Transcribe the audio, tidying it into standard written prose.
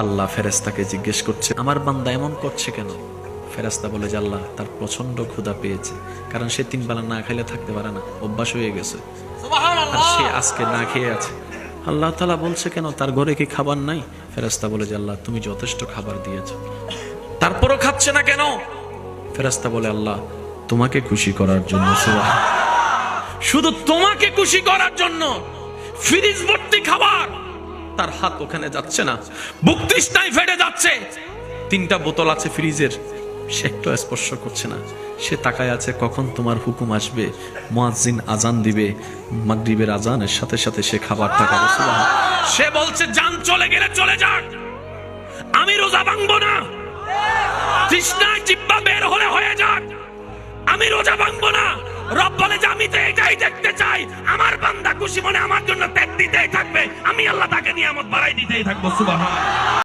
আল্লাহ ফেরেশতাকে জিজ্ঞেস করছে, আমার বান্দা এমন করছে কেন? ফেরেশতা বলে যে আল্লাহ, তার প্রচন্ড ক্ষুধা পেয়েছে, কারণ সে 3 বেলা না খাইলে থাকতে পারে না, অভ্যাস হয়ে গেছে, আর সে আজকে না খেয়ে আছে। আল্লাহ তাআলা বলছে কেন, তার ঘরে কি খাবার নাই? ফেরেশতা বলে যে আল্লাহ, তুমি যথেষ্ট খাবার দিয়েছো, তারপরও খাচ্ছে না কেন? ফেরেশতা বলে আল্লাহ, তোমাকে খুশি করার জন্য। শুধু তোমাকে খুশি করার জন্য। ফ্রিজ ভর্তি খাবার, তার হাত ওখানে যাচ্ছে না, বুক তৃষ্ণায় ফেটে যাচ্ছে, 3টা বোতল আছে ফ্রিজের, সে একটু স্পর্শ করছে না। সে তাকায় আছে কখন তোমার হুকুম আসবে, মুয়াজ্জিন আজান দিবে, মাগরিবের আজানের সাথে সাথে সে খাবারটা খাবে। সুবহানাল্লাহ। সে বলছে জান চলে গেলে চলে যাক, আমি রোজা ভাঙবো না, তৃষ্ণায় জিহ্বা বের হলে হয়ে যাক, আমি রোজা ভাঙবো না। রব বলে যে আমি তো এটাই দেখতে চাই, আমার বান্দা খুশি মনে আমার জন্য ত্যাগ দিতেই থাকবে, আমি আল্লাহ তাকে নিয়ামত বাড়াই দিতেই থাকবো। সুবহানাল্লাহ।